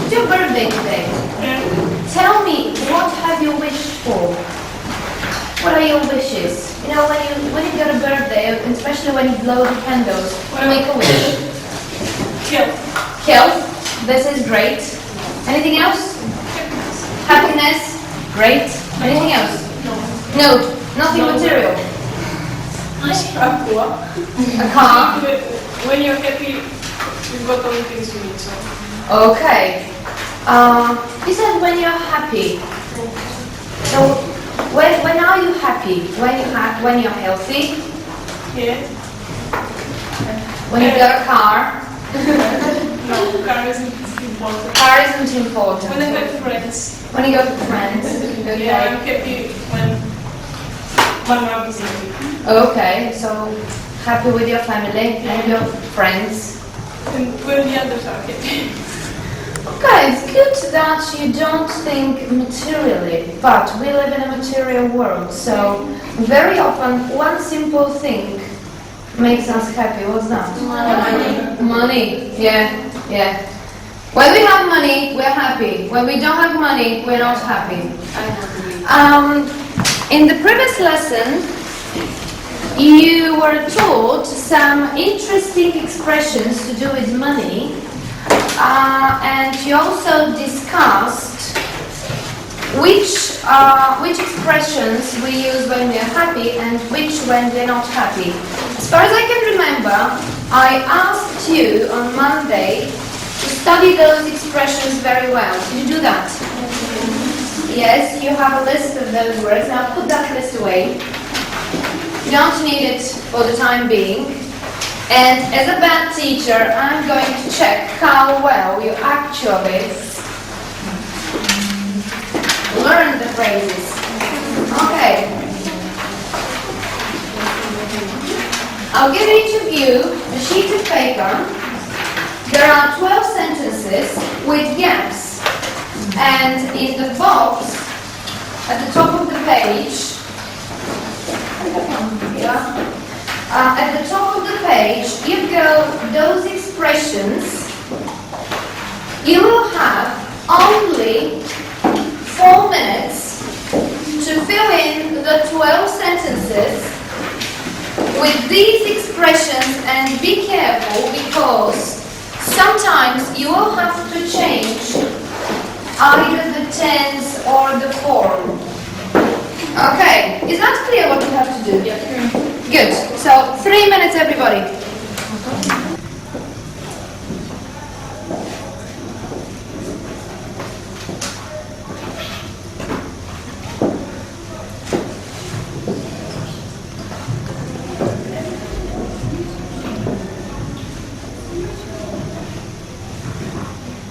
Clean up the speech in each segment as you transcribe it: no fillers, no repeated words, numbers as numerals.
It's your birthday today. Tell me, what have you wished for? What are your wishes? You know, when you get a birthday, especially when you blow the candles, you make a wish. Health. Health. This is great. Anything else? Happiness. Great. Anything else? No. Nothing material. A car. When you're happy, you've got all the things you need. So. Okay. You said when you're happy. So when are you happy? When you're healthy? Yeah. When you got a car? No, car isn't important. Car isn't important. When I have friends. When you go with friends? Okay. Yeah, I'm happy when my mom is happy. Okay, so happy with your family and your friends. And when the others are happy. Okay, it's good that you don't think materially, but we live in a material world, so very often one simple thing makes us happy. What's that? Money. Money, yeah. When we have money, we're happy. When we don't have money, we're not happy. In the previous lesson, you were taught some interesting expressions to do with money, and you also discussed which expressions we use when we are happy and which when we're not happy. As far as I can remember, I asked you on Monday to study those expressions very well. Did you do that? Yes, you have a list of those words. Now put that list away. You don't need it for the time being. And as a bad teacher, I'm going to check how well you actually learn the phrases. Okay. I'll give each of you a sheet of paper. There are 12 sentences with gaps. And in the box at the top of the page, at the top of the page, you go those expressions. You will have only 4 minutes to fill in the 12 sentences with these expressions, and be careful because sometimes you will have to change either the tense or the form. Okay, is that clear what you have to do? Yeah. Good. So 3 minutes, everybody.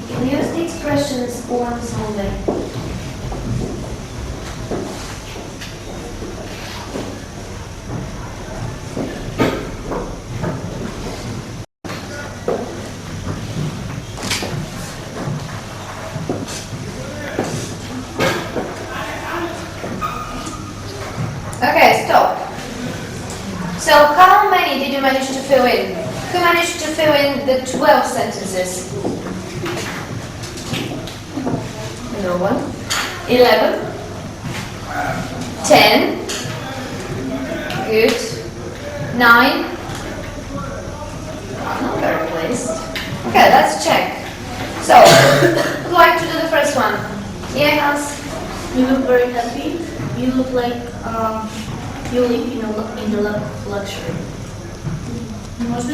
You can use the expressions forms only. Okay, stop. So how many did you manage to fill in? Who managed to fill in the 12 sentences? No one. 11. 10. Good. 9. Not very pleased. Okay, let's check. So, who'd like to do the first one? Yeah, Hans? You look very happy. You look like you live in the luxury. You lost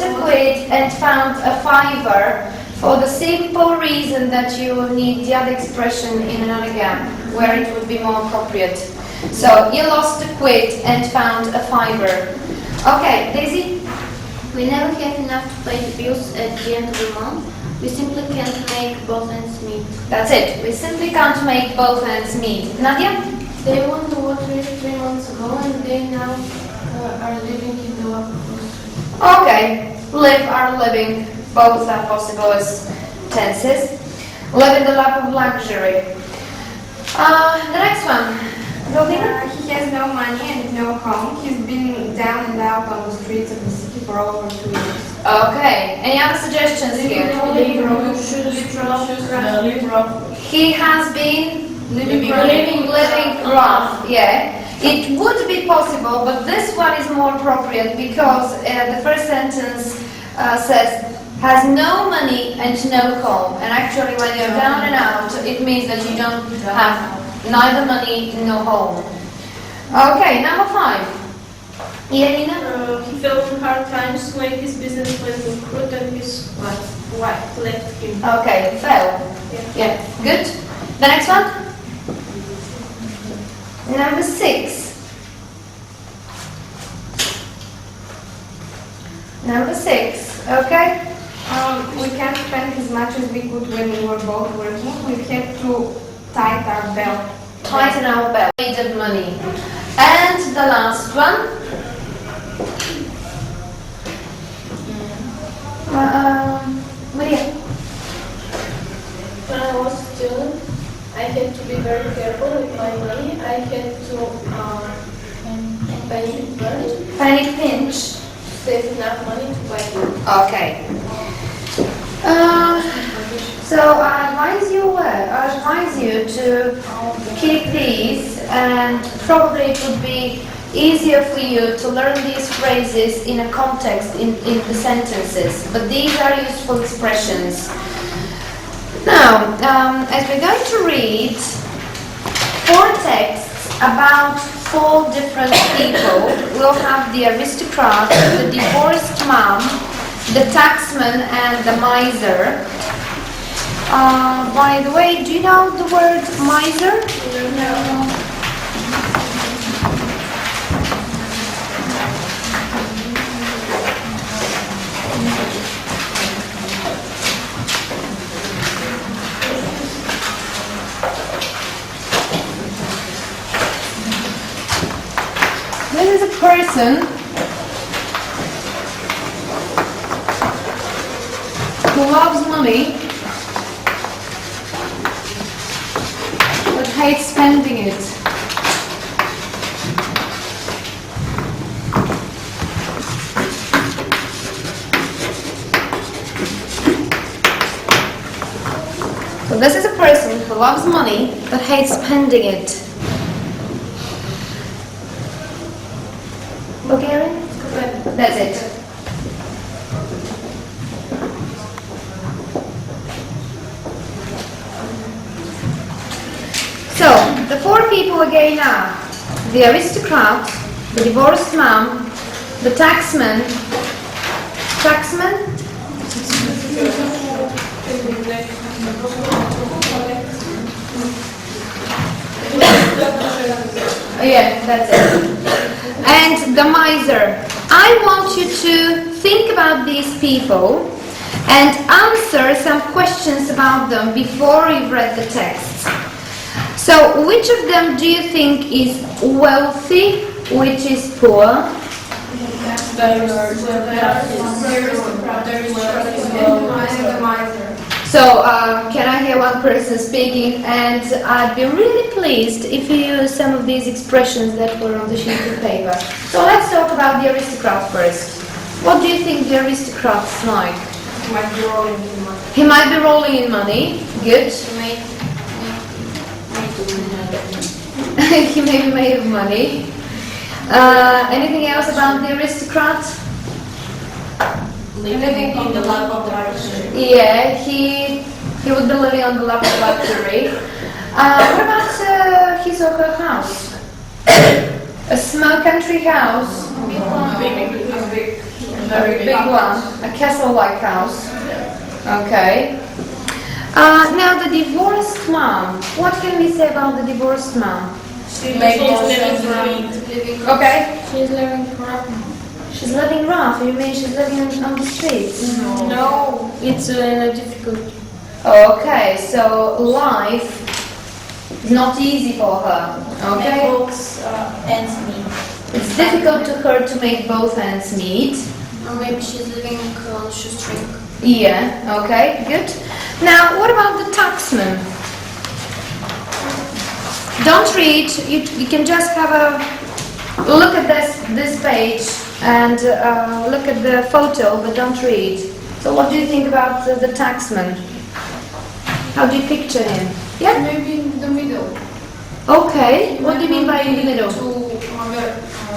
a quid and found a fiver for the simple reason that you will need the other expression in another gap where it would be more appropriate. So you lost a quid and found a fiver. Okay, Daisy? We never have enough to pay the bills at the end of the month. We simply can't make both ends meet. That's it. We simply can't make both ends meet. Nadia? They won the lottery 3 months ago and they now are living in the luxury. Okay. Live are living. Both are possible as tenses. Live in the lap of luxury. The next one. Goldina? He has no money and no home. He's been down and out on the streets of the city for over 2 years. Okay, any other suggestions here? He has been living rough, yeah. It would be possible, but this one is more appropriate because the first sentence says, has no money and no home. And actually when you're down and out, it means that you don't have neither money nor home. Okay, number 5. Irina? He fell in hard times when his business went bankrupt and his wife left him. Okay, fell. Yeah, good. The next one? Number 6. Number 6, okay? We can't spend as much as we could when we were both working. We have to tighten our belt. Tighten our belt. Made of money. And the last one? Maria? When I was a student, I had to be very careful with my money. I had to Panic pinch. save enough money to buy food. Okay. So I advise you to keep these, and probably it would be easier for you to learn these phrases in a context in the sentences. But these are useful expressions. Now, as we're going to read 4 texts about 4 different people, we'll have the aristocrat, the divorced mom, the taxman, and the miser. By the way, do you know the word miser? No. This is a person who loves money but hates spending it. So this is a person who loves money but hates spending it. Bulgarian? That's it. So, the 4 people again are the aristocrat, the divorced mom, the taxman, yeah, that's it. And the miser. I want you to think about these people and answer some questions about them before you've read the text. So, which of them do you think is wealthy, which is poor? So, can I hear one person speaking? And I'd be really pleased if you use some of these expressions that were on the sheet of paper. So let's talk about the aristocrat first. What do you think the aristocrat's like? He might be rolling in money. He might be rolling in money. Good. He may be made of money. Anything else about the aristocrat? Living on the lap of luxury. Yeah, he would be living on the lap of luxury. What about his or her house? A small country house? Very big one. A castle-like house. Okay. Now the divorced mom. What can we say about the divorced mom? Okay. She's living rough. She's living rough. You mean she's living on the streets? No, it's difficult. Okay, so life is not easy for her. Okay. Books ends meet. It's difficult to her to make both ends meet. Or maybe she's living on shoestring. Yeah, okay, good. Now, what about the taxman? Don't read, you can just have a look at this page and look at the photo, but don't read. So what do you think about the taxman? How do you picture him? Yeah? Maybe in the middle. Okay. What do you mean by in the middle?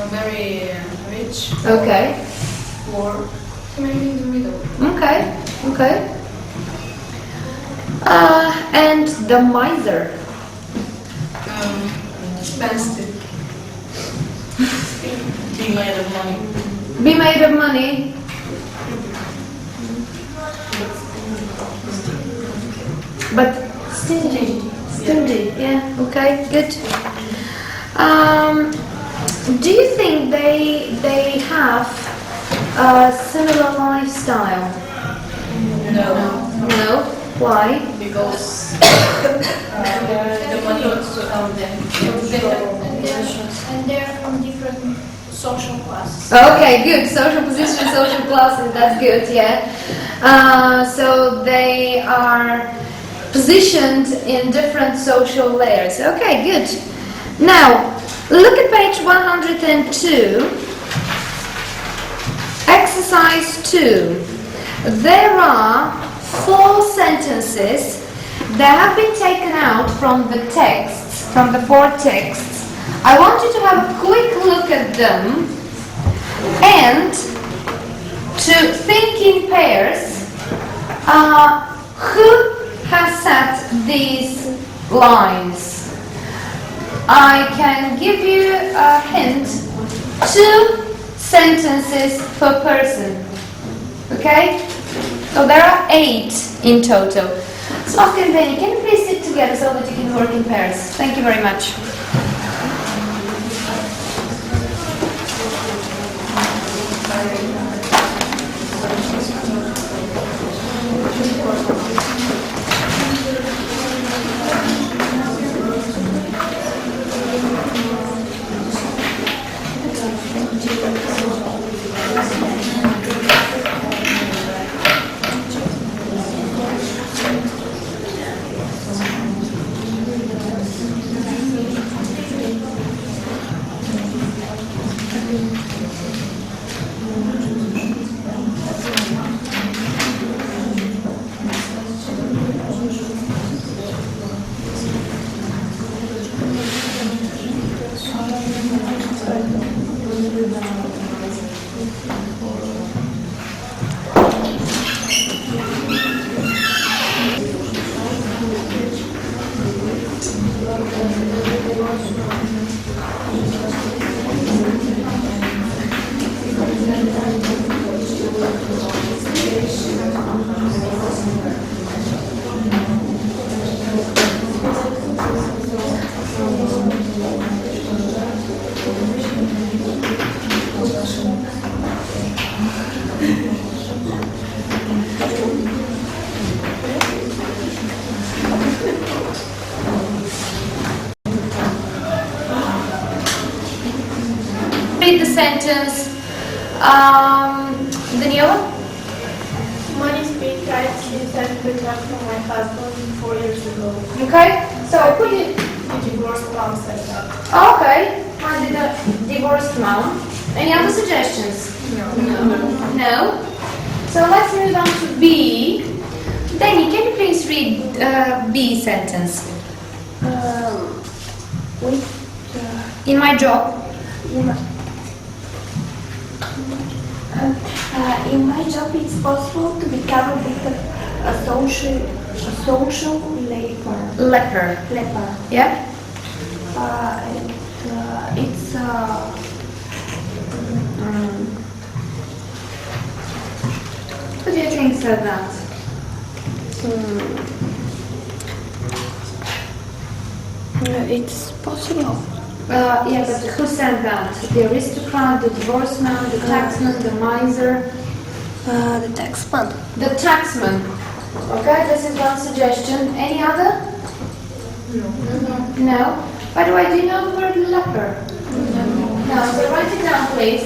Very rich. Okay. Poor. Maybe in the middle. Okay. Okay. And the miser. Expensive. Be made of money. Be made of money. But stingy. Stingy. Yeah. Okay. Good. Do you think they have a similar lifestyle? No. No. Why? Because the money wants to help them. And they're from different social classes. Okay, good. Social position, social classes, that's good, yeah. So they are positioned in different social layers. Okay, good. Now, look at page 102. Exercise 2. There are 4 sentences that have been taken out from the texts, from the 4 texts. I want you to have a quick look at them and to think in pairs who has set these lines. I can give you a hint, 2 sentences per person. Okay? So there are 8 in total. Slavka and Benny, can you please sit together so that you can work in pairs? Thank you very much. Read the sentence. Daniela? Money speed rights inside the truck from my husband 4 years ago. Okay, so put it. The divorced mom said that. Okay, I did a divorced mom. Any other suggestions? No? So let's move on to B. Danny, can you please read B sentence? In my job. In my job, it's possible to become a social leper. Yeah? It's What do you think said that? it's possible. Yeah, but who said that? The aristocrat, the divorced man, the taxman, the miser? The taxman. The taxman. Okay, this is one suggestion. Any other? No? By the way, do you know the word leper? No, so write it down, please.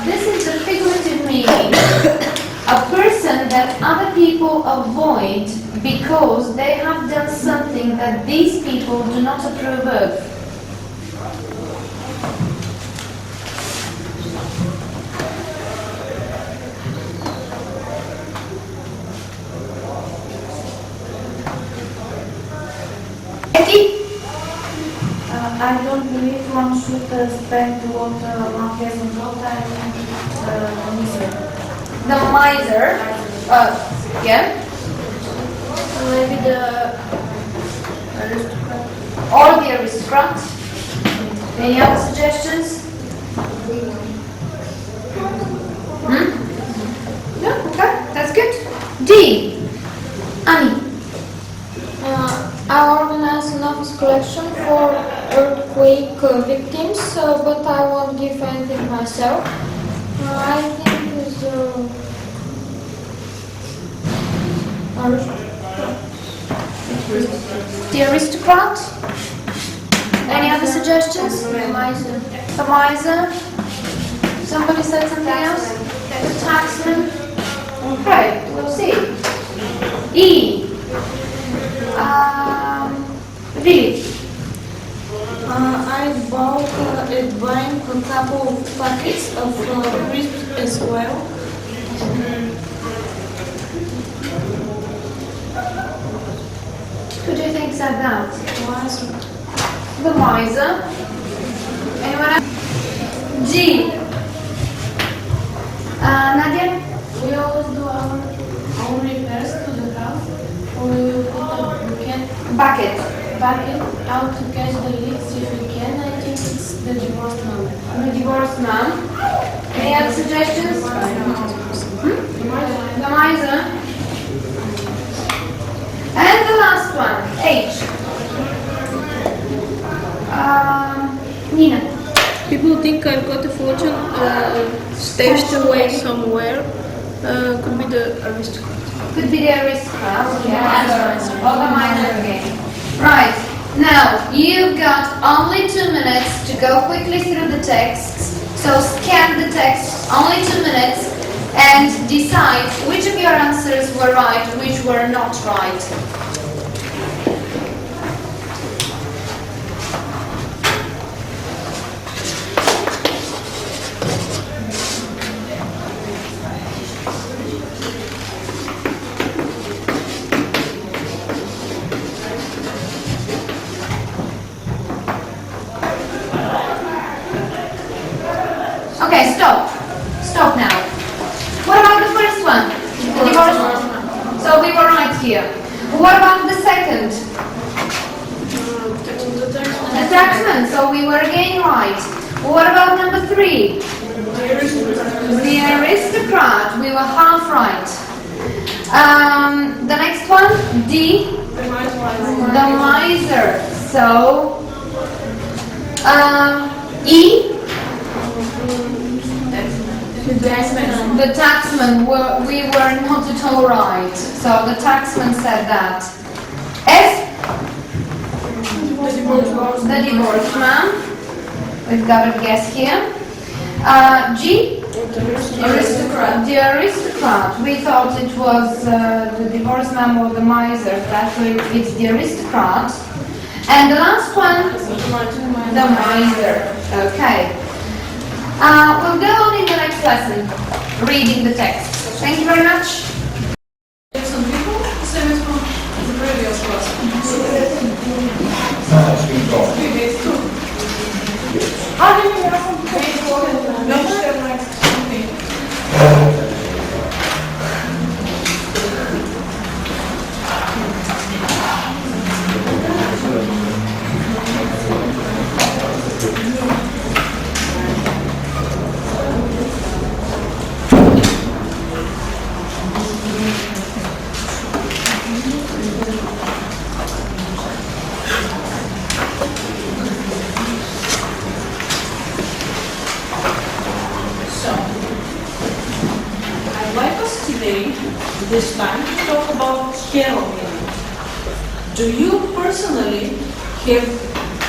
This is the figurative meaning. A person that other people avoid because they have done something that these people do not approve of. I don't believe one should spend what one hasn't got. I'm miser. The miser. Yeah. Maybe the Or the aristocrat. Any other suggestions? No? Okay, that's good. D. Annie. I organize an office collection for earthquake victims, but I won't give anything myself. I think it's The aristocrat. Any other suggestions? miser. The miser. Somebody said something else? The taxman. Okay, we'll see. E. Really? I bought buying a couple of packets of crisps as well. Who do you think said that? The miser. Anyone else? G. Nadia? We always do our own repairs to the house. We will put a Bucket. out to catch the leaks if we can. I think it's the divorce number. The divorced man. Any other suggestions? The miser. And the last one, H. Nina. People think I've got a fortune stashed away somewhere. Could be the aristocrat. Could be the aristocrat. Yeah. Or the miser again. Right. Now, you've got only 2 minutes to go quickly through the text. So scan the text, only 2 minutes, and decide which of your answers were right, which were not right. Okay, stop. Stop now. What about the first one? The divorce one. So we were right here. What about the second? The taxman. So we were again right. What about number 3? The aristocrat. We were half right. The next one, D. The miser. So E. The taxman, we were not at all right. So the taxman said that. S. The divorced man. We've got a guess here. G. The aristocrat. We thought it was the divorced man or the miser. That's why it's the aristocrat. And the last one, the miser. Okay. We'll go on in the next lesson, reading the text. Thank you very much. Some people, same as from the previous class. This time to talk about heroin. Do you personally have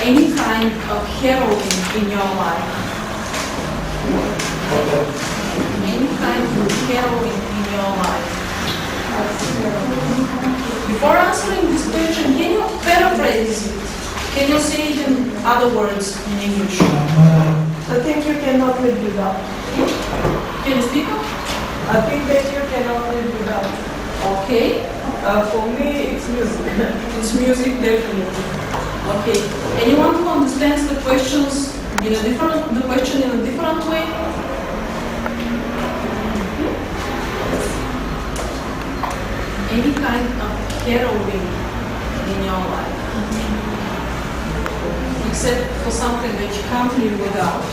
any kind of heroin in your life? Any kind of heroin in your life? Before answering this question, can you paraphrase it? Can you say it in other words in English? I think you cannot live without. Can you speak up? I think that you cannot live without. Okay. For me, it's music. It's music, definitely. Okay. Anyone who understands the questions in a different way? Any kind of heroin in your life, except for something that you can't live without.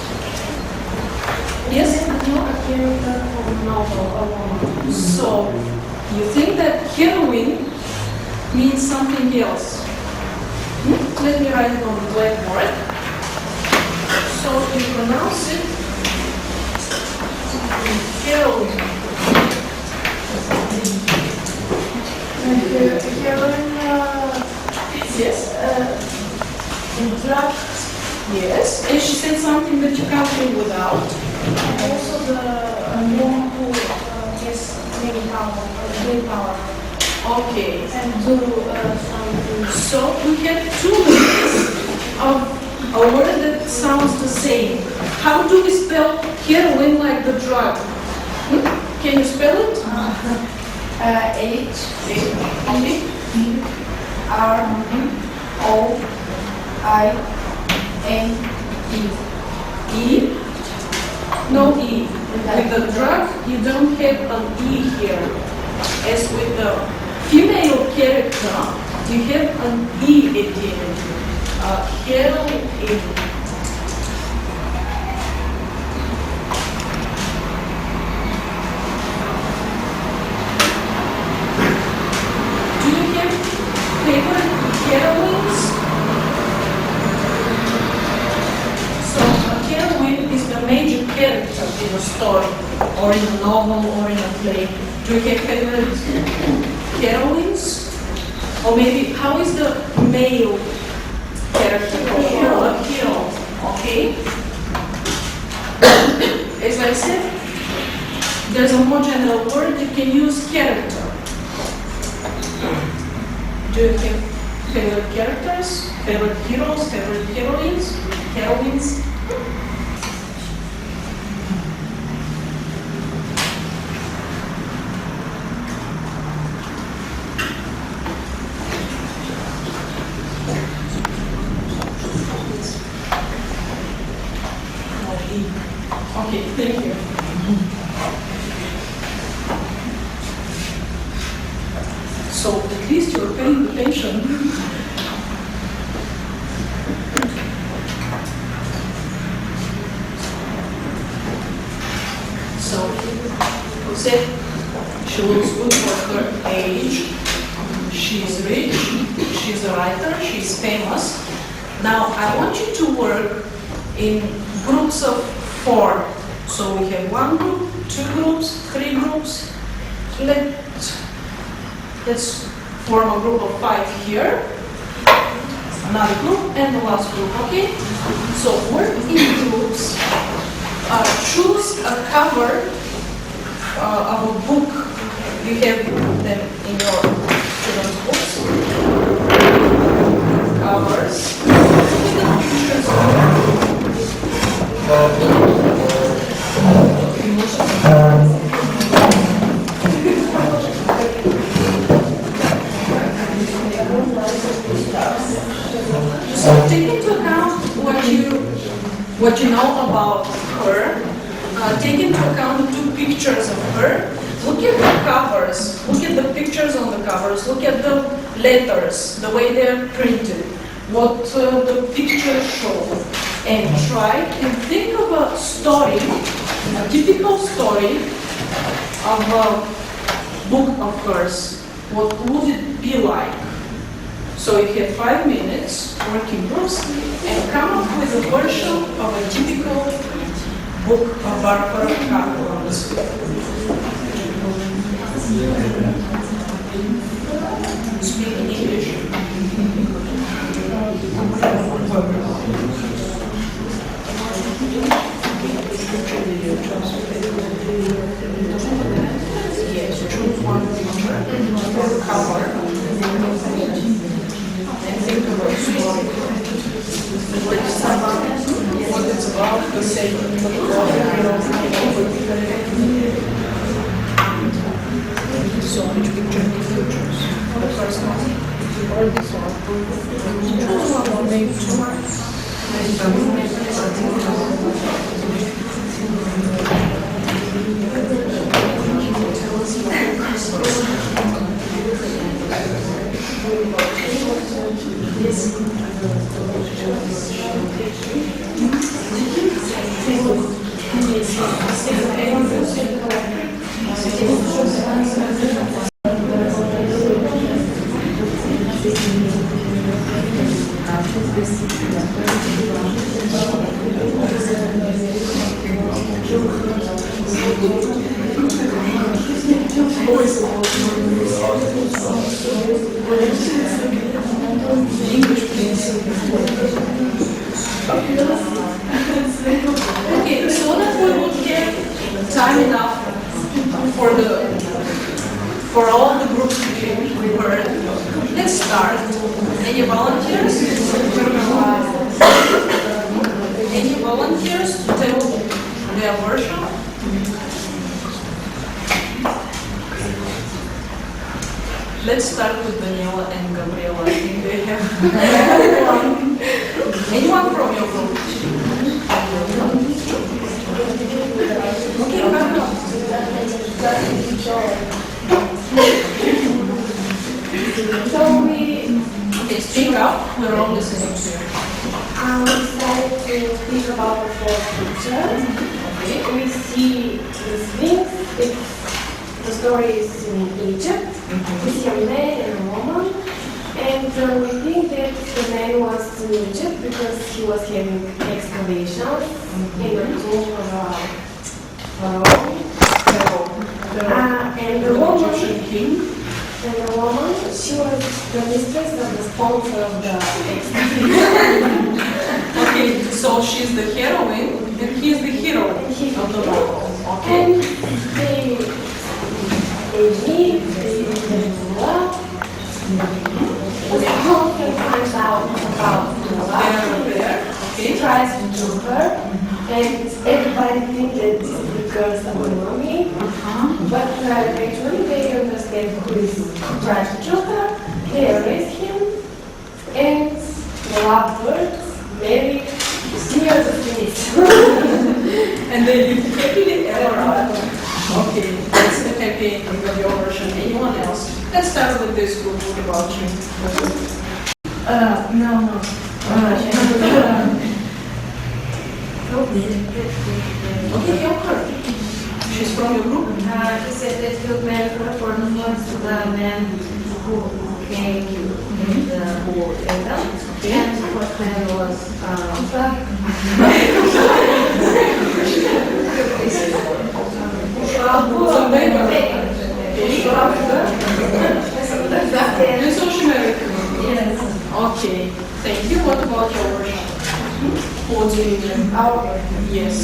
Yes? So, you think that heroin means something else? Let me write it on the blackboard. So, you pronounce it heroin. Heroin, Yes? drug, Yes. And she said something that you can't live without. Also the woman who has brain power Okay. and do something. So we have 2 minutes of a word that sounds the same. How do we spell heroin like the drug? Can you spell it? H-R-O-I-N-E. E? No E. With the drug, you don't have an E here. As with the female character, you have an E at the end. Heroin. Do you have favorite heroines? So a heroine is the major character in a story, or in a novel, or in a play. Do you have favorite heroines? Or maybe, how is the male character called? Hero. A hero, okay? As I said, there's a more general word you can use, character. Do you have favorite characters, favorite heroes, favorite heroines, heroines? Okay, thank you. So at least you're paying attention. So, Jose, she looks good for her age. She's rich. She's a writer. She's famous. Now, I want you to work in groups of 4. So we have 1 group, 2 groups, 3 groups. Let's form a group of 5 here. Another group and the last group, okay? So work in groups. Choose a cover of a book. You have them in your children's books. Covers. So take into account what you know about her. Take into account the 2 pictures of her. Look at the covers. Look at the pictures on the covers. Look at the letters, the way they're printed, what the pictures show. And try and think of a story, a typical story of a book of hers. What would it be like? So you have 5 minutes, working groups, and come up with a version of a typical book of Barbara Kaufman's. Speak in English. Yes, choose one picture for cover. And think about the story. What it's about, the same. So which picture did you choose? The first one. Or this one. Choose one or maybe two. Okay, so that we would get time enough for all the groups to be prepared. Let's start. Any volunteers? Any volunteers to tell their workshop? Let's start with Daniela and Gabriela. I think they have anyone from your group? Okay, Gabriela. Okay, speak up. We're all listening to you. We decided to speak about the four pictures. Okay. We see the Sphinx. The story is in Egypt. We see a man and a woman. And we think that the man was in Egypt because he was having excavations in the tomb of Pharaoh. And the woman, she was the mistress of the sponsor of the excavation. Okay, so she's the heroine and he's the hero of the novel. Okay. And they meet, they in love. The whole thing finds out about love. He tries to kill her, and everybody thinks that this is because of the mommy. But actually they understand who tries to kill her, they arrest him, and the lovebirds marry near the finish. And they live happily ever after. Okay, that's the happy ending of your version. Anyone else? Let's start with this group. What about you? No. Okay, help her. She's from your group? He said that he would marry her for the first the man who came with the whole kingdom. And the first man was You saw she married him? Yes. Okay, thank you. What about your version? What do you mean? Yes.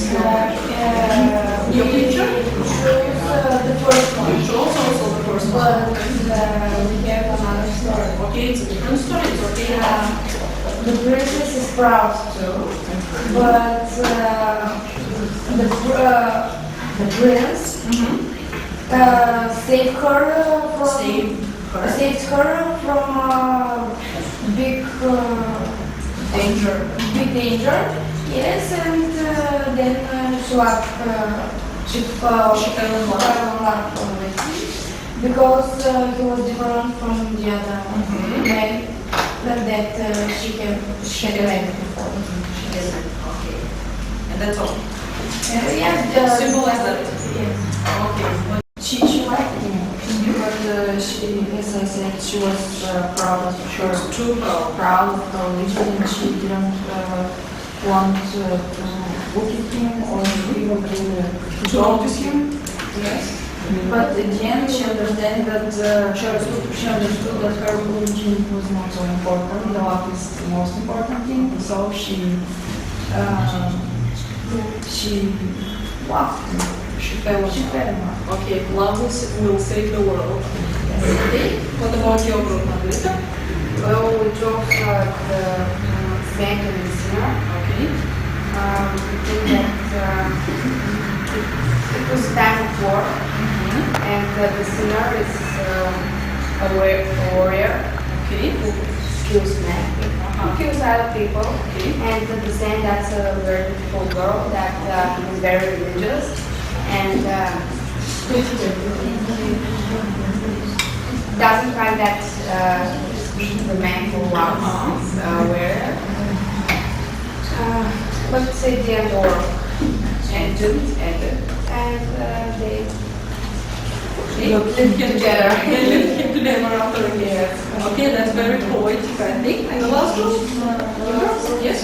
Your picture? The first one. You chose also the first one. But we have another story. Okay, it's a different story. It's okay. The princess is proud too, but the prince saved her from big danger. Yes, and then she fell in love with him because he was different from the other men that she had met before. Okay. And that's all. Yeah, Simple as that. Yes. Okay. She liked him, but she, as I said, she was proud of her. Too Proud of her religion, and she didn't want to look at him or even to notice him. Yes. But again, she understood that her religion was not so important. The love is the most important thing. So she loved him. She fell in love. Okay, love will save the world. Okay. What about your group, Margarita? Well, we talked about the saint and the sinner. Okay. We think that it was a time of war, and the sinner is a warrior, Okay. who kills men, who kills other people. And at the same, that's a very beautiful girl that is very religious and doesn't find that the man who loves where. But say the end or ended, and they live together. They live together after a year. Okay, that's very poetic, I think. And the last one? Yes?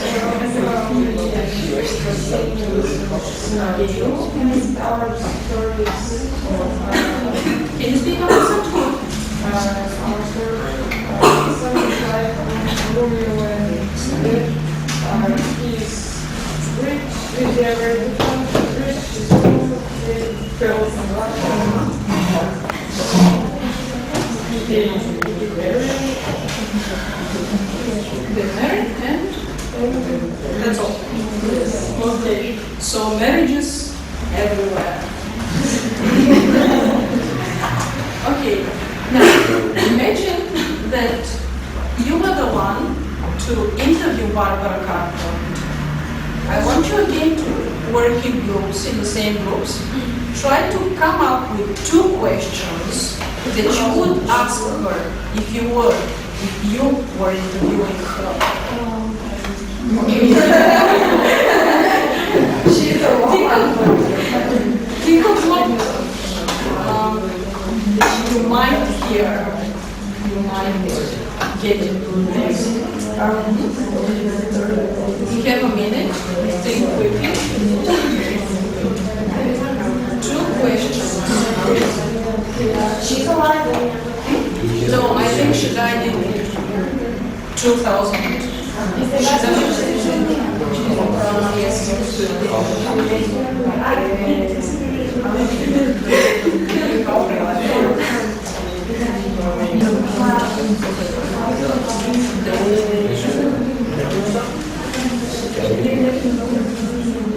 Can you speak up something? He's rich, they are very different, rich, she's poor, they fell in love. They married and that's all. Okay, so marriages everywhere. Okay, now imagine that you were the one to interview Barbara Carter. I want you again to work in groups, in the same groups. Try to come up with 2 questions that you would ask her if you were interviewing her. She's a woman. Think of what you might hear, you might get into this. You have a minute, think quickly. 2 questions. She's alive. No, I think she died in 2000.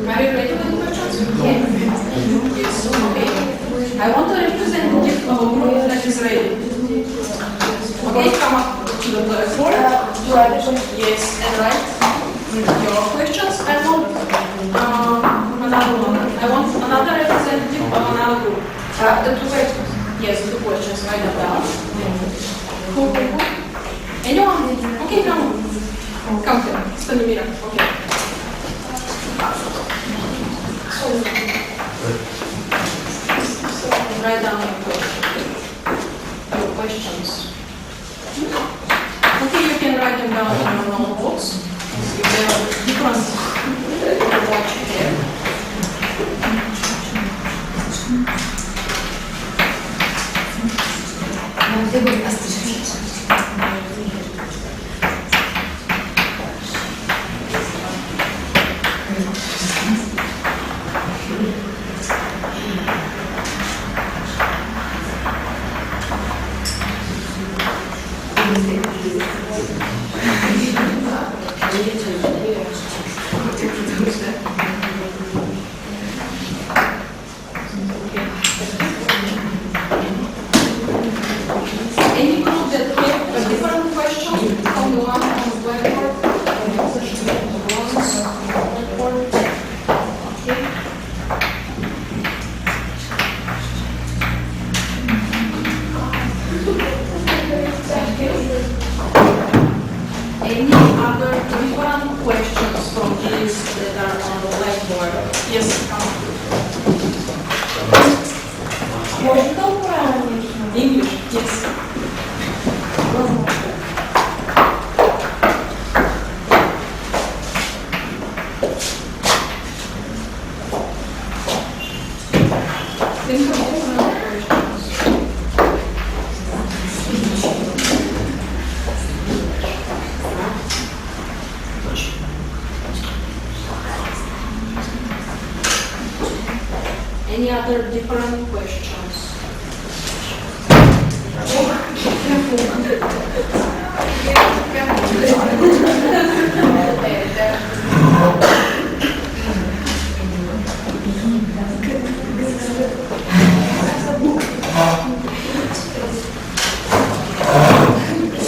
Are you ready for the questions? Yes. Okay. I want a representative of a group that is ready. Okay, come up to the platform. Yes, and write your questions. I want another one. I want another representative of another group. The 2 questions. Yes, 2 questions. Write them down. Who? Anyone? Okay, come on. Come here. Stanimira. Okay. Write down your questions. Okay, you can write them down in your notebooks. If there are different watch here. Any group that have a different question from the one on the blackboard? Any other different questions from these that are on the blackboard? Yes, English, yes. Think of different questions. Any other different questions?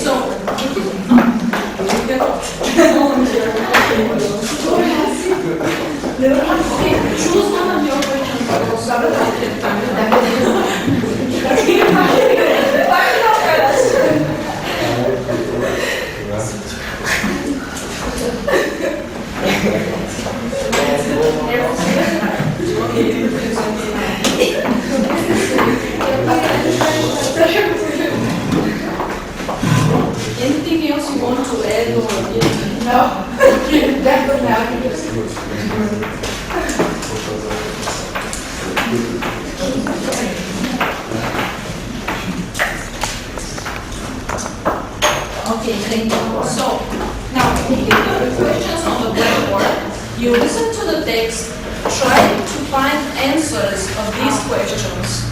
So, No, definitely not. Okay, thank you. So, now, if you have the questions on the blackboard, you listen to the text, try to find answers of these questions.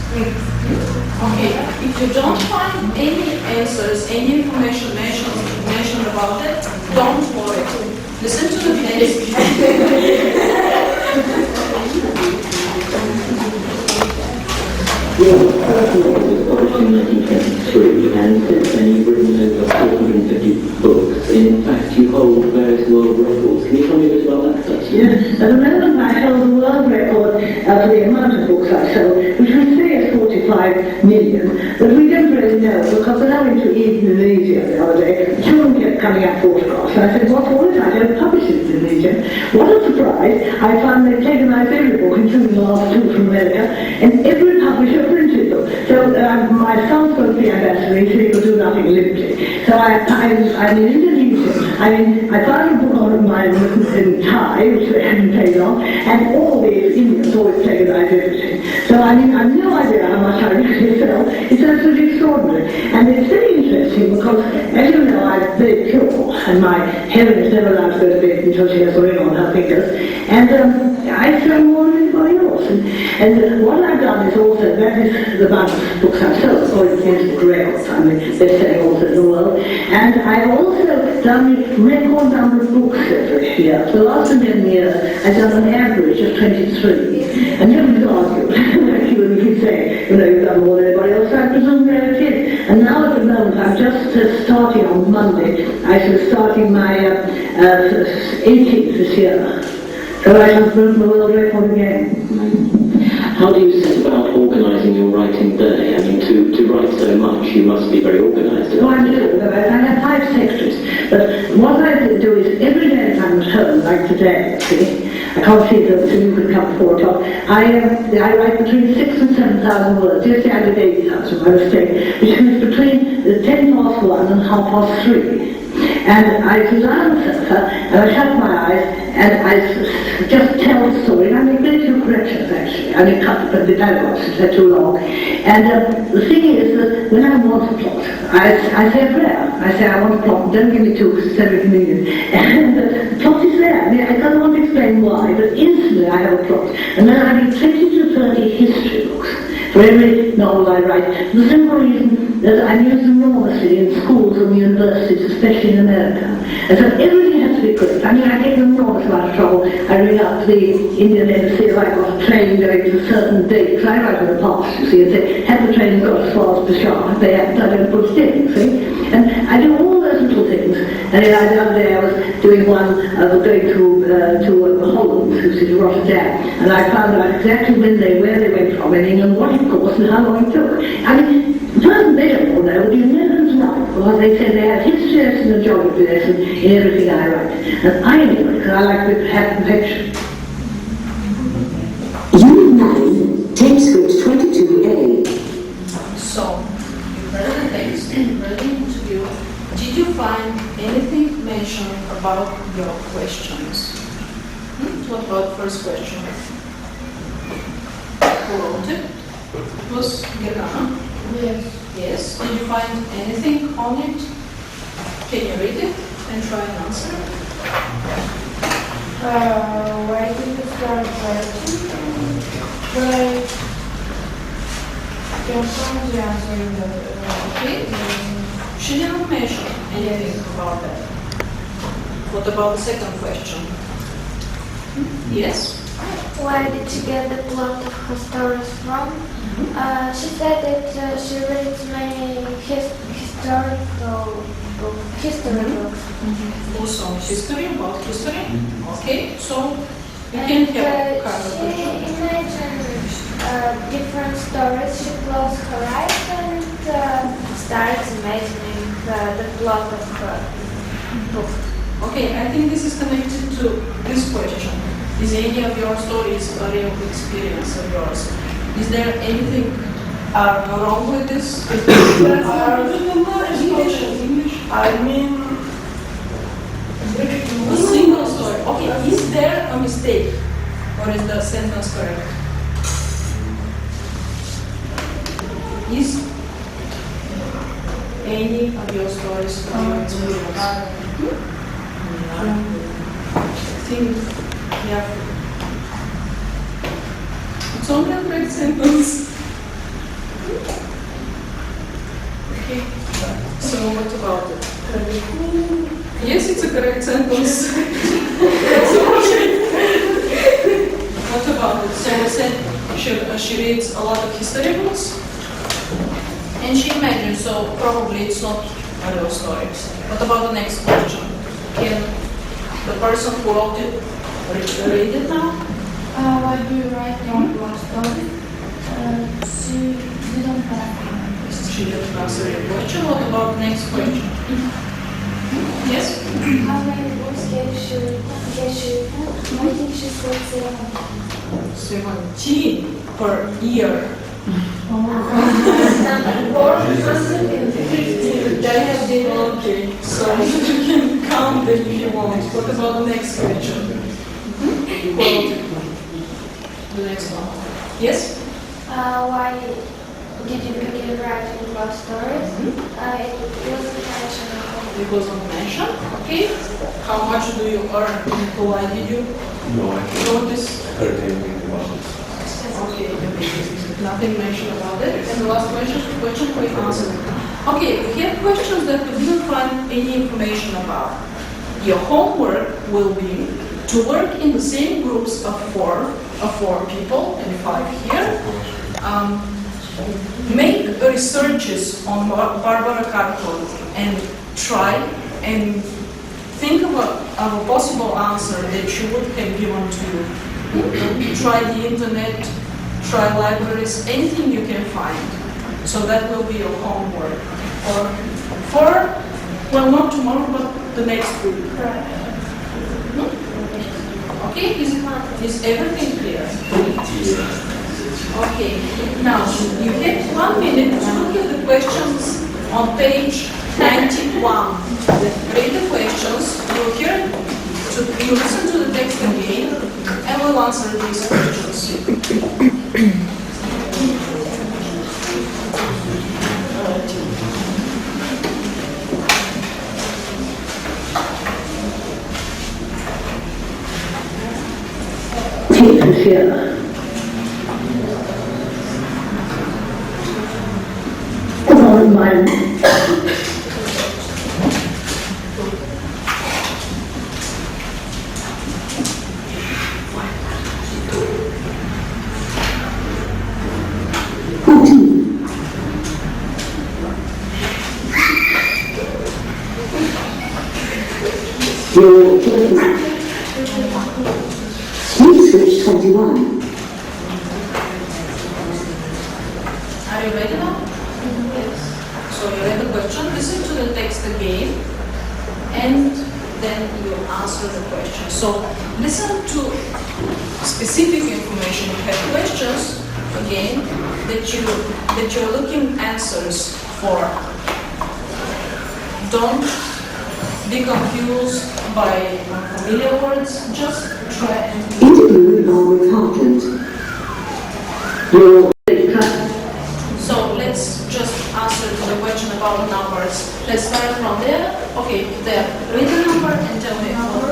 Okay, if you don't find any answers, any information mentioned about it, don't worry. Listen to the text. Well, personally, it was published in 1923, and since then you've written over 450 books. In fact, you hold various world records. Can you tell me a bit about that, Dustin? Yes, at the moment I held the world record for the amount of books I sold, which we say is 45 million, but we don't really know, because when I went to Indonesia the other day, children kept coming out photographs, and I said, what's all this? I don't publish in Indonesia. What a surprise, I found they'd taken my every book, including the last two from America, and every publisher printed them. So my son spoke the ambassador, he said he could do nothing limited. So I'm in Indonesia. I found a book on mine in Thai, which they hadn't paid on, and all these Indians always take my everything. So I've no idea how much I really sell. It's absolutely extraordinary. And it's very interesting because, as you know, I'm very pure, and my Helen is never allowed to go to bed until she has a ring on her fingers. And I sell more than anybody else. And what I've done is also, that is the amount of books I've sold, according to Guinness Records, I mean, they're selling also in the world. And I've also done the record number of books every year. For the last 11 years, I've done an average of 23. And you can argue, like you would say, you've done more than anybody else, I presume there it is. And now at the moment, I'm just starting on Monday, I shall be starting my 18th this year. So I shall break the world record again. How do you set about organising your writing day? I mean, to write so much, you must be very organised. No, I'm sure. I have 5 secretaries. But what I do is, every day if I'm at home, like today, see, I can't see that you could come 4 o'clock. I write between 6,000 and 7,000 words. Yesterday I did 80,000 by mistake, which means between 10 past 1 and half past 3. And I lie on the sofa, and I shut my eyes, and I just tell the story, and I make very few corrections actually. I mean, cut the dialogues if they're too long. And the thing is that when I want a plot, I say a prayer. I say, I want a plot, don't give me 2 because it's every million. And the plot is there. I mean, I don't want to explain why, but instantly I have a plot. And then I read 20 to 30 history books for every novel I write. The simple reason that I'm used enormously in schools and universities, especially in America. And so everything has to be correct. I mean, I take an enormous amount of trouble. I ring up the Indian embassy if I've got a train going to a certain date, because I write in the past, you see, and say, have the train got as far as Peshawar? If they haven't, I don't put it in, see? And I do all those little things. And the other day I was doing one, going to Holland, which is Rotterdam, and I found out exactly where they went from in England, what it cost, and how long it took. I mean, the person they don't all know, but you know who's right, because they say they have history lesson and geography lesson in everything I write. And I do it, because I like to have perfection. Unit 9, tape script 22A. So, you heard the text, you heard the interview. Did you find anything mentioned about your questions? What about the first question? Who wrote it? It was Gergana. Yes. Yes. Did you find anything on it? Can you read it and try and answer? Waiting to start writing. But can find the answer in the Okay. She didn't mention anything about that. What about the second question? Yes? Where did she get the plot of her stories from? She said that she reads many historical books. Also history, about history. Okay, so you can have kind of she question. imagines different stories. She closes her eyes and starts imagining the plot of her book. Okay, I think this is connected to this question. Is any of your stories a real experience of yours? Is there anything wrong with this? I mean, Is there a mistake, or is the sentence correct? Is any of your stories correct? Yeah. It's only a correct sentence. Okay. So what about it? Yes, it's a correct sentence. What about it? So we said she reads a lot of history books, and she imagines, so probably it's not a real story. What about the next question? Can the person who wrote it read it now? Why do you write long story? She didn't have. She didn't answer your question. What about the next question? Yes? How many books can she read? I think she said 17 per year. Okay, so you can count them if you want. What about the next question? Quality. The next one. Yes? why did you begin writing love stories? It wasn't mentioned. It wasn't mentioned. Okay. How much do you earn? Why did you No, I can't. notice? 13 months. Okay, nothing mentioned about it. And the last question we answered. Okay, we have questions that we didn't find any information about. Your homework will be to work in the same groups of four people and 5 here. Make researches on Barbara Cartwright and try and think of a possible answer that she would have given to you. Try the internet, try libraries, anything you can find. So that will be your homework. Well, not tomorrow, but the next week. Okay, is everything clear? Okay, now you have 1 minute to look at the questions on page 91. Read the questions, you listen to the text again, and we'll answer these questions. Tape and fear. Come on, my Your Please switch 21. Are you ready now? Yes. So you read the question, listen to the text again, and then you answer the question. So listen to specific information. You have questions again that you're looking answers for. Don't be confused by familiar words. Just try and Interview with Hartland. Your So let's just answer the question about numbers. Let's start from there. Okay, there. Read the number and tell me how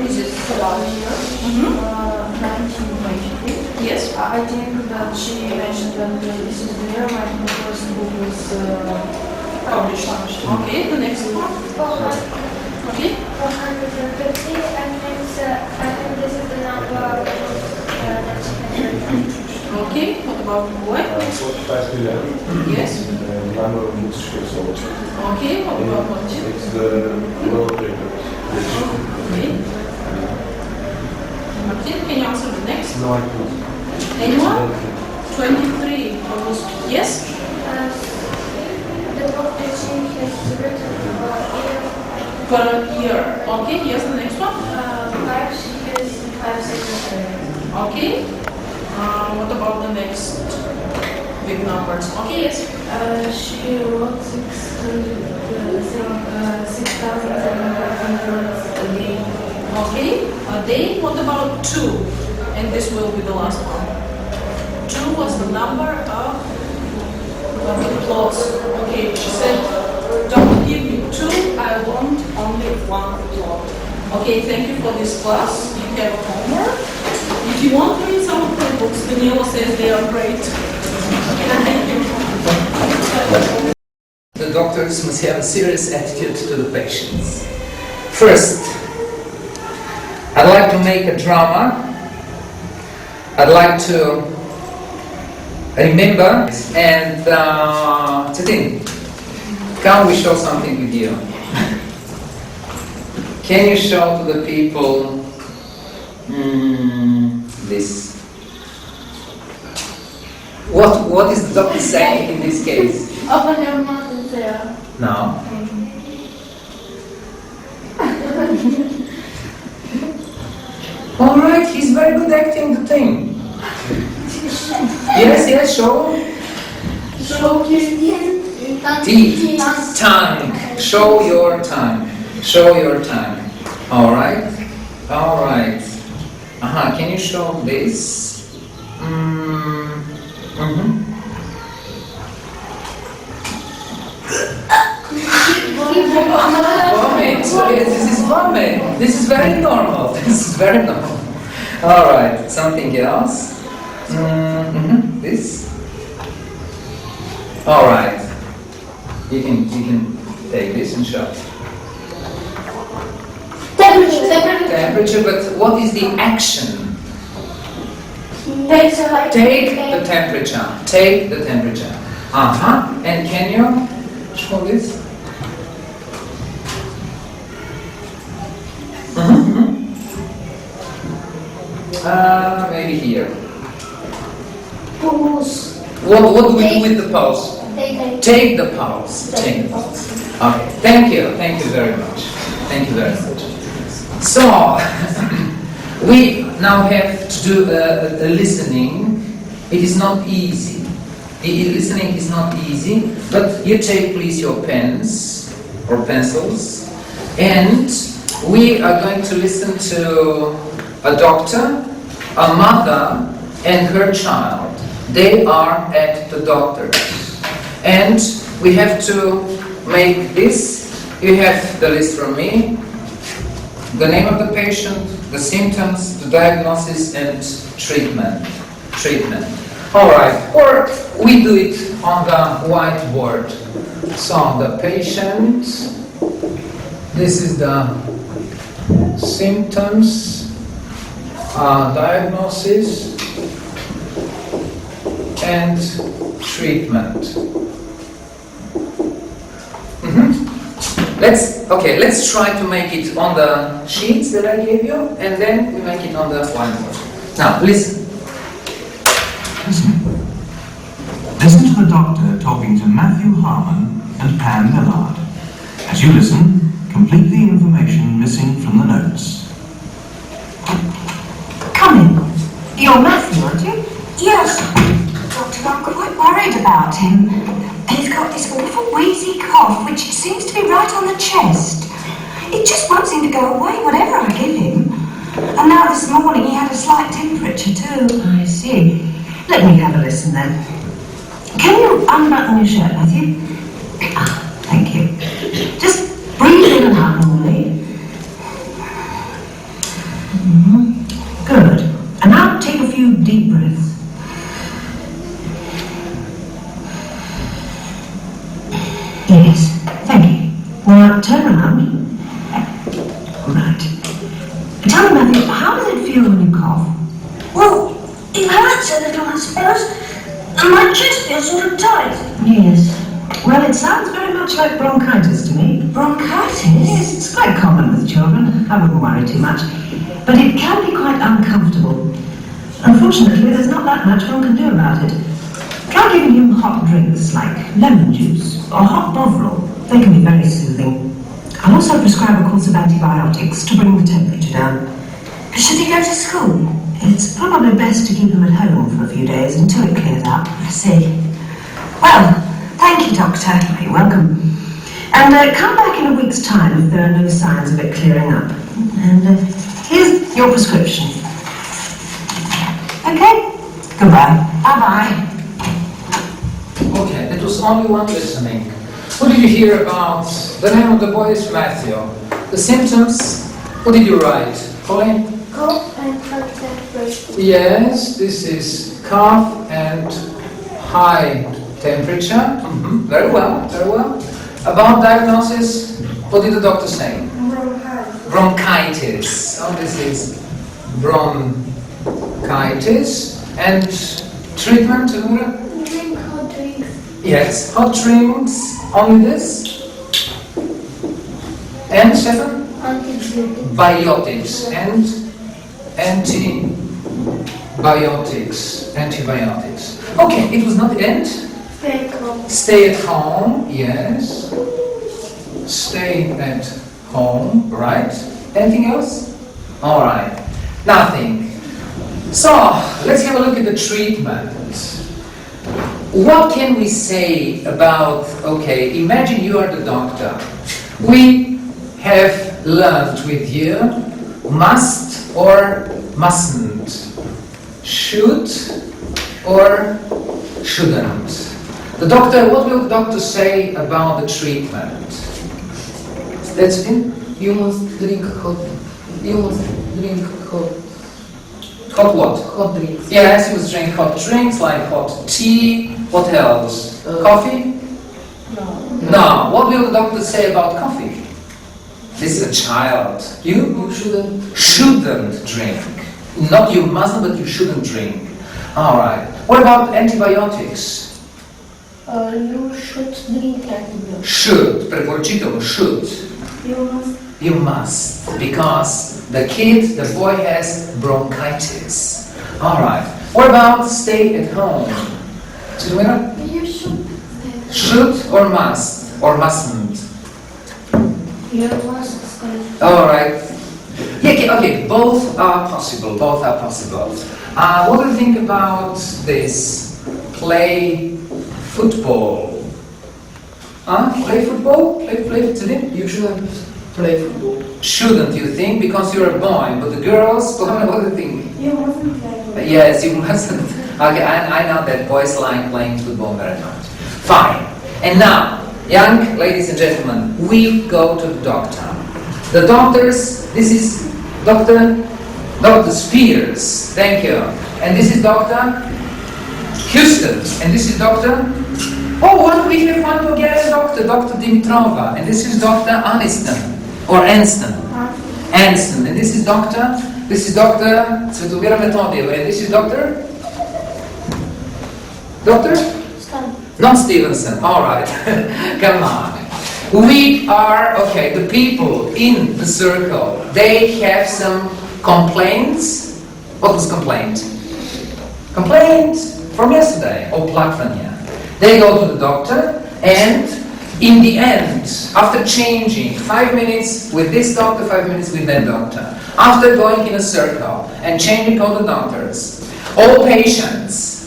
is it about here. 1922. Yes. I think that she mentioned that this is the year my first book was Published. Okay, the next one. 400. Okay. 450, and I think this is the number that she mentioned. Okay, what about boy? 45 to 11. Yes. The number of books she sold. Okay, what about Martin? It's the world record. Okay. Martin, can you answer the next? No, I can't. Anyone? 23. Almost. Yes? The book that she has written Per year. Okay, yes, the next one. 5, she has 5 secretaries. Okay. What about the next big numbers? Okay, yes. She wrote 6,700 a day. Okay, a day. What about 2? And this will be the last one. 2 was the number of plots. Okay, she said, don't give me 2, I want only 1 plot. Okay, thank you for this class. You have a homework. If you want to read some of the books, Danila says they are great. Thank you. The doctors must have a serious attitude to the patients. First, I'd like to make a drama. I'd like to remember and Titin, can we show something with you? Can you show to the people this? What is the doctor saying in this case? Open your mouth and say, No. All right, he's very good acting the thing. Yes, show. show your Teeth, tongue. Show your tongue. Show your tongue. All right. All right. Can you show this? Vomit. This is vomit. This is very normal. This is very normal. All right. Something else. This. All right. You can take this and show. Temperature. But what is the action? Take the temperature. Take the temperature. And can you show this? Maybe here. Pulse. What do we do with the pulse? Take the pulse. Take the pulse. Okay. Thank you very much. Thank you very much. So we now have to do the listening. It is not easy. The listening is not easy, but you take please your pens or pencils, and we are going to listen to a doctor, a mother, and her child. They are at the doctor's, and we have to make this. You have the list from me, the name of the patient, the symptoms, the diagnosis, and treatment. All right, or we do it on the whiteboard. So the patient, this is the symptoms, diagnosis, and treatment. Let's try to make it on the sheets that I gave you, and then we make it on the whiteboard. Now, listen. Listen to the doctor talking to Matthew Harmon and Pam Millard. As you listen, complete the information missing from the notes. Come in. You're Matthew, aren't you? Yes. Doctor, I'm quite worried about him. He's got this awful wheezy cough, which seems to be right on the chest. It just won't seem to go away, whatever I give him. And now this morning he had a slight temperature too. I see. Let me have a listen then. Can you unbutton your shirt, Matthew? Thank you. Just breathe in and out normally. Good. And now take a few deep breaths. Yes, thank you. Now turn around. Right. Tell me, Matthew, how does it feel when you cough? Well, it hurts a little, I suppose. And my chest feels sort of tight. Yes. Well, it sounds very much like bronchitis to me. Bronchitis? Yes, it's quite common with children. I wouldn't worry too much. But it can be quite uncomfortable. Unfortunately, there's not that much one can do about it. Try giving him hot drinks like lemon juice or hot bovril. They can be very soothing. I'll also prescribe a course of antibiotics to bring the temperature down. Should he go to school? It's probably best to keep him at home for a few days until it clears up. I see. Well, thank you, Doctor. You're welcome. And come back in a week's time if there are no signs of it clearing up. And Here's your prescription. Okay? Goodbye. Bye-bye. Okay, that was only one listening. What did you hear about? The name of the boy is Matthew. The symptoms, what did you write? Colin? Cough and high temperature. Yes, this is cough and high temperature. Very well, very well. About diagnosis, what did the doctor say? Bronchitis. So this is bronchitis. And treatment? Drink hot drinks. Yes, hot drinks. Only this? And Stefan? Biotics and antibiotics. Okay, it was not the end. Stay at home. Stay at home, yes. Stay at home, right? Anything else? All right, nothing. So, let's have a look at the treatment. What can we say about, okay, imagine you are the doctor. We have learned with you must or mustn't, should or shouldn't. The doctor, what will the doctor say about the treatment? That's it. You must drink hot. You must drink hot. Hot what? Hot drinks. Yes, you must drink hot drinks like hot tea. What else? Coffee? No. What will the doctor say about coffee? This is a child. You shouldn't drink. Not you mustn't, but you shouldn't drink. All right. What about antibiotics? You should drink antibiotics. Should. Prepočítalo, should. You must. You must, because the kid, the boy has bronchitis. All right. What about stay at home? You should. Should or must or mustn't? You must stay. All right. Yeah, okay. Both are possible. Both are possible. What do you think about this? Play football. Play football? Play today? You shouldn't play football. Shouldn't you think? Because you're a boy. But the girls, what do you think? You mustn't play football. Yes, you mustn't. Okay, I know that boys like playing football very much. Fine. And now, young ladies and gentlemen, we go to the doctor. The doctors, this is Dr. Spears. Thank you. And this is Dr. Houston. And this is Dr. Oh, what we have one Bulgarian doctor, Dr. Dimitrova. And this is Dr. Aniston. Or Anston. Anston. And this is Dr. Svetomira Metodiev. And this is Dr. Not Stevenson. All right. Come on. We are, okay, the people in the circle, they have some complaints. What was complaint? Complaint from yesterday, or plakvania. They go to the doctor, and in the end, after changing 5 minutes with this doctor, 5 minutes with that doctor, after going in a circle and changing all the doctors, all patients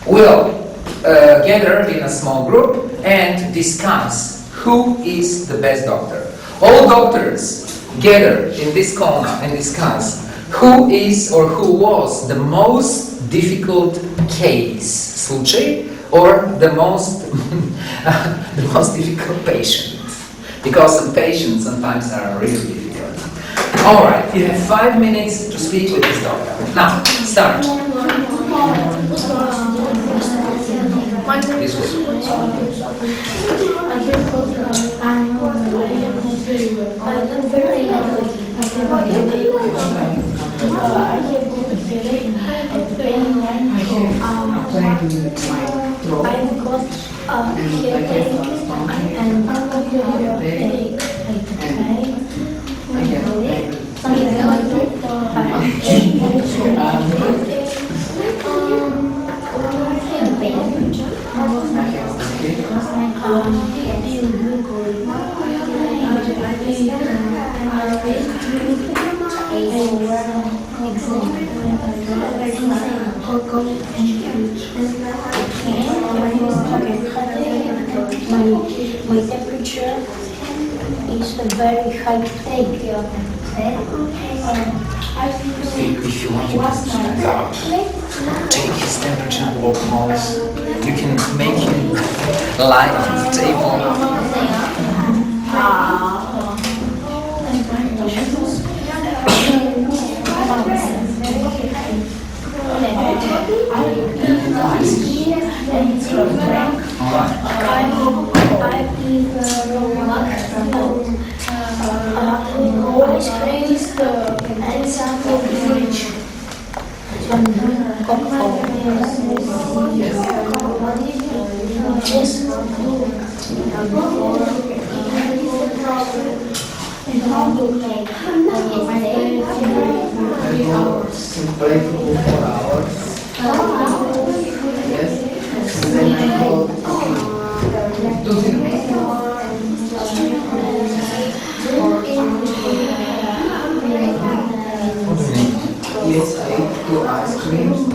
will gather in a small group and discuss who is the best doctor. All doctors gather in this corner and discuss who is or who was the most difficult case, случай, or the most difficult patient. Because some patients sometimes are really difficult. All right, you have 5 minutes to speak with this doctor. Now, start. This was My temperature is a very high take. If you want, you can check out. Take his temperature or pulse. You can make him lie on the table. Yes, I ate two ice creams.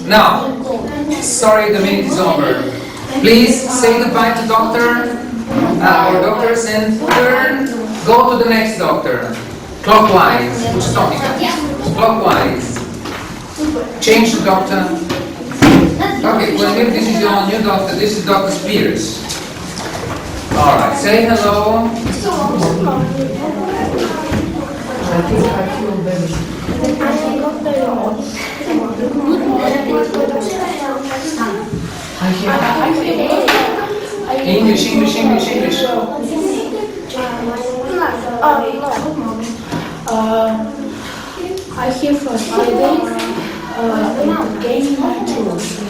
Now, sorry, the minute is over. Please say goodbye to doctor or doctors and turn, go to the next doctor. Clockwise. Clockwise. Change the doctor. Okay, well, if this is your new doctor, this is Dr. Spears. Alright, say hello. I think I feel English. I hear from Friday gaining my tools.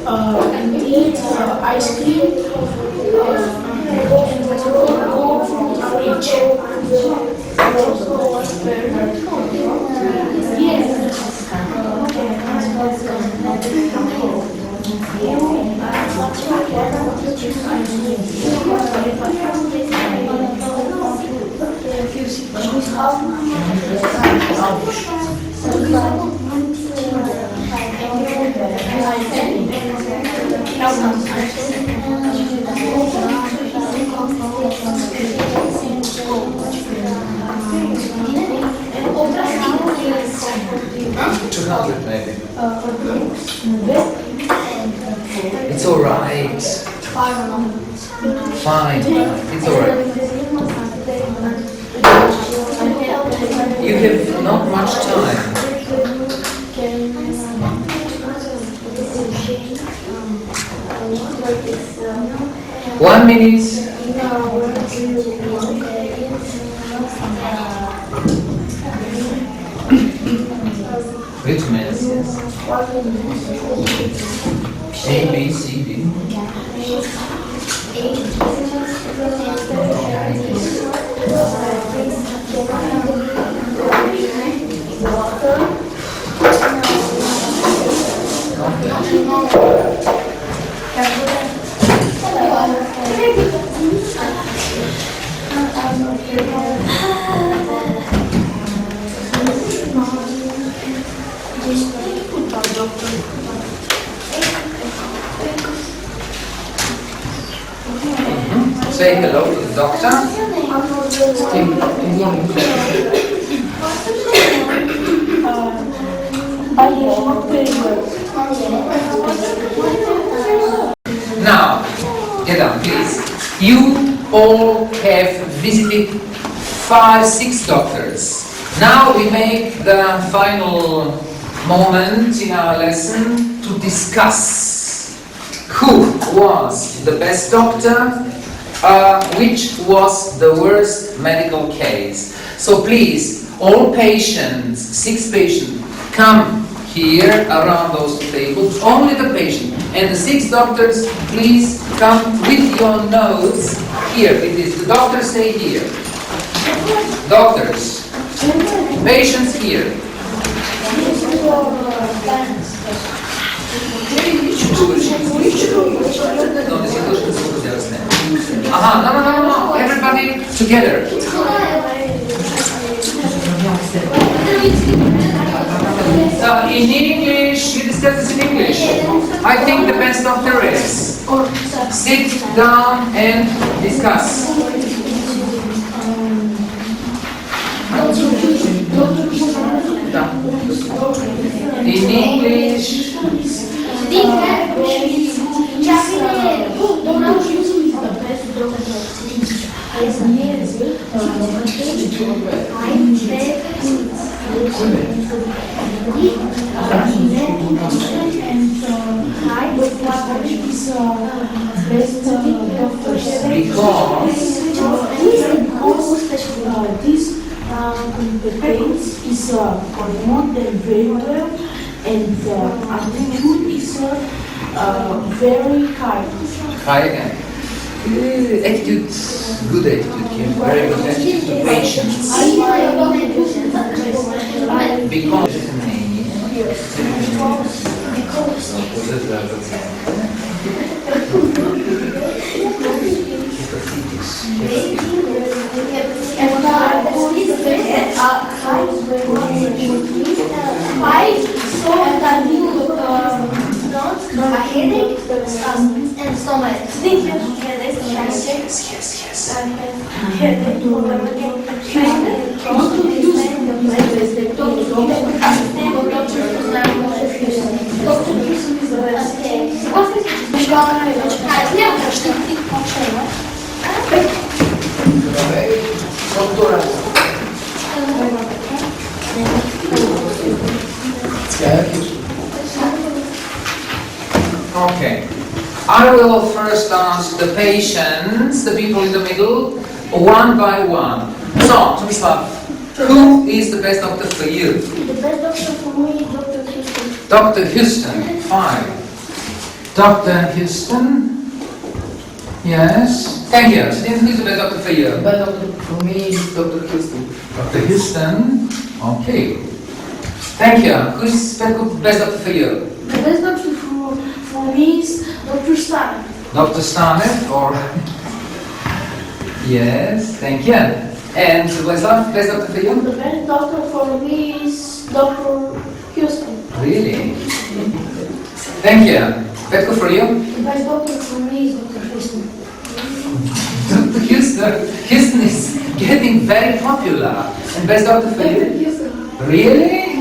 And eat ice cream, Thank you. 200 maybe. It's alright. Fine. It's alright. You have not much time. 1 minute. Which means yes. A, B, C, D. Say hello to the doctor. Now, get down, please. You all have visited 5, 6 doctors. Now we make the final moment in our lesson to discuss who was the best doctor, which was the worst medical case. So please, all patients, 6 patients, come here around those tables, only the patient. And the 6 doctors, please come with your notes here. It is the doctors stay here. Doctors, patients here. No, everybody together. In English, we discuss this in English. I think the best doctor is sit down and discuss. In English. The pace is more than very well, and altitude is very high. High again. Attitude, good attitude, Kim. Very good attitude to patients. Headache and stomach. Okay. I will first ask the patients, the people in the middle, one by one. So, Tomislav, who is the best doctor for you? The best doctor for me is Dr. Houston. Dr. Houston, fine. Dr. Houston? Yes. Thank you. So, who is the best doctor for you? The best doctor for me is Dr. Houston. Dr. Houston? Okay. Thank you. Who is the best doctor for you? The best doctor for me is Dr. Stein. Dr. Stanek, or... Yes, thank you. And Vladislav, best doctor for you? The best doctor for me is Dr. Houston. Really? Thank you. Petko, for you? The best doctor for me is Dr. Houston. Dr. Houston. Houston is getting very popular. And best doctor for you? Houston. Really?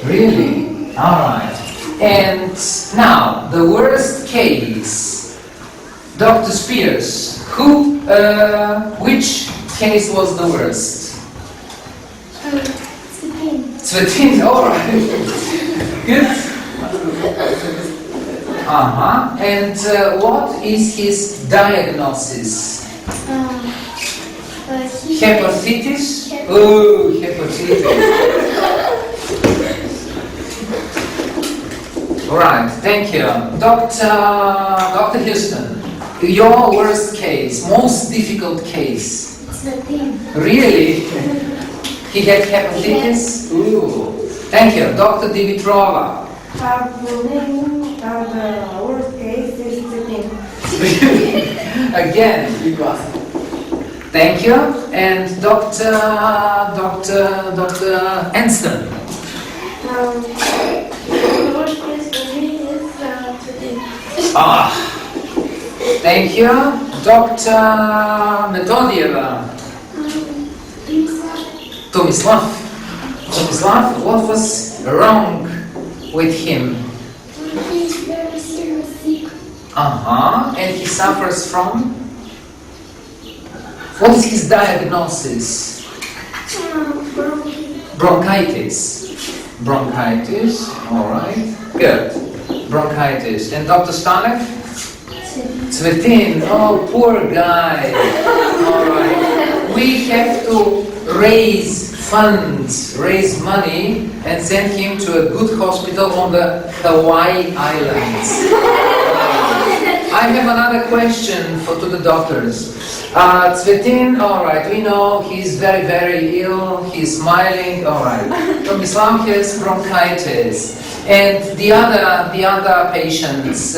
Really? All right. And now, the worst case. Dr. Spears, which case was the worst? Svetin, all right. Good. And what is his diagnosis? Hepatitis? Oh, hepatitis. All right, thank you. Dr. Houston, your worst case, most difficult case. Really? He had hepatitis? Ooh. Thank you. Dr. Dimitrova. The worst case is Svetin. Again. Thank you. And Dr. Anston. The worst case for me is Svetin. Thank you. Dr. Metodieva. Tomislav, what was wrong with him? He's very seriously sick. And he suffers from? What is his diagnosis? Bronchitis. Bronchitis, all right. Good. Bronchitis. And Dr. Stanek? Svetin. Oh, poor guy. All right. We have to raise funds, raise money, and send him to a good hospital on the Hawaii Islands. I have another question to the doctors. Svetin, all right, we know he's very, very ill, he's smiling, all right. Tomislav has bronchitis. And the other patients,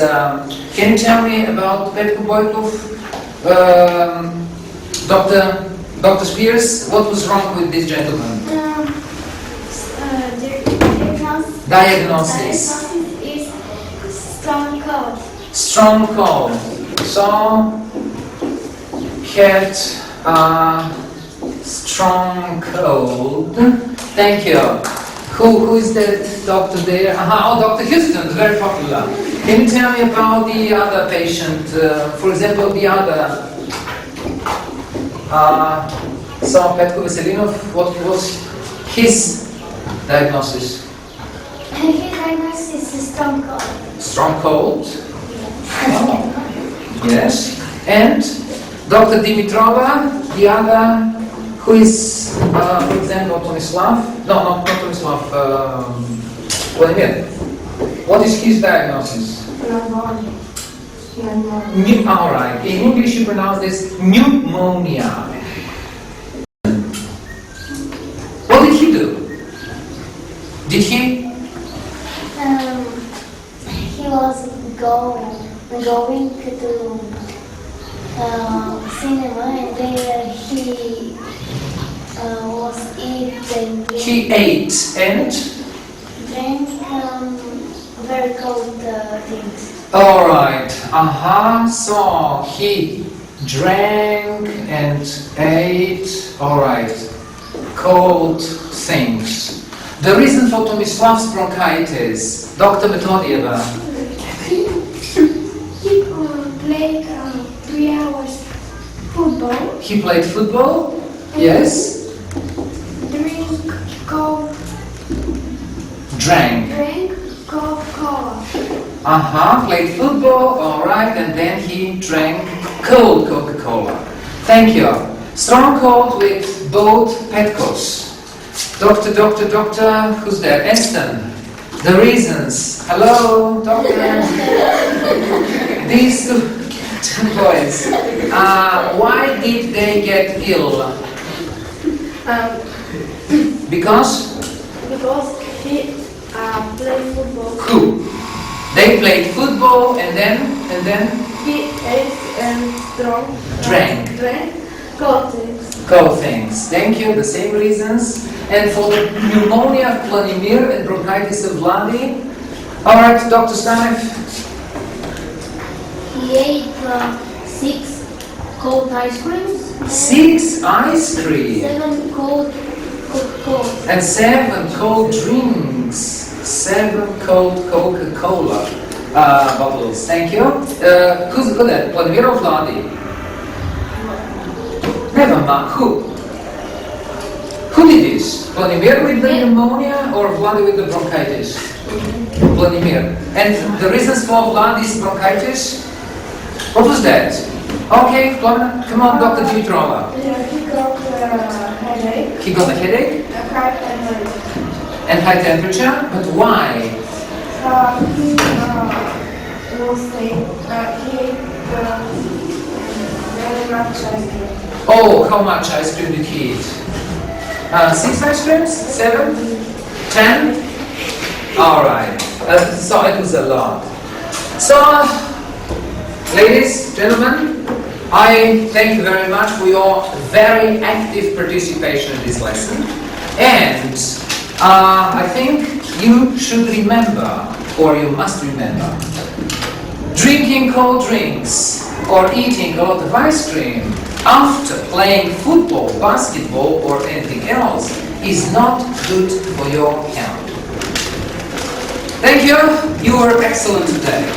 can you tell me about Petko Boykov? Dr. Spears, what was wrong with this gentleman? Diagnosis is strong cold. Strong cold. So, had strong cold. Thank you. Who is that doctor there? Dr. Houston, very popular. Can you tell me about the other patient? For example, the other. So, Petko Veselinov, what was his diagnosis? His diagnosis is strong cold. Strong cold? Yes. And Dr. Dimitrova, the other, who is, for example, Tomislav? No, not Tomislav. Vladimir. What is his diagnosis? All right. In English, you pronounce this pneumonia. What did he do? Did he? He was going to cinema, and there he was eating. He ate and drank very cold things. all right. So he drank and ate. All right. Cold things. The reason for Tomislav's bronchitis, Dr. Metodieva. He played 3 hours football. He played football. Yes. Drank Coca-Cola. Played football, all right, and then he drank cold Coca-Cola. Thank you. Strong cold with both Petkos. Doctor, who's there? Eston. The reasons. Hello, doctor. These two boys. Why did they get ill? Because he played football. Who? They played football and then He ate and drank cold things. cold things. Thank you. The same reasons. And for the pneumonia of Vladimir and bronchitis of Vladi. All right, Dr. Stanev. He ate 6 cold ice creams. 6 ice cream. 7 cold Coca-Cola. And 7 cold drinks. drinks, 7 cold Coca-Cola bottles. Thank you. Who's good at Vladimir or Vladi? Never mind. Who? Who did this? Vladimir with the pneumonia or Vladi with the bronchitis? Vladimir. And the reasons for Vladi's bronchitis? What was that? Okay, come on, Dr. Dimitrova. Yeah, he got a headache. He got a headache A high temperature. and high temperature, but why? He will say he ate very much ice cream. Oh, how much ice cream did he eat? 6 ice creams? 7? 10? Alright, so it was a lot. So, ladies, gentlemen, I thank you very much for your very active participation in this lesson. And I think you should remember, or you must remember, drinking cold drinks or eating a lot of ice cream after playing football, basketball or anything else is not good for your health. Thank you. You were excellent today.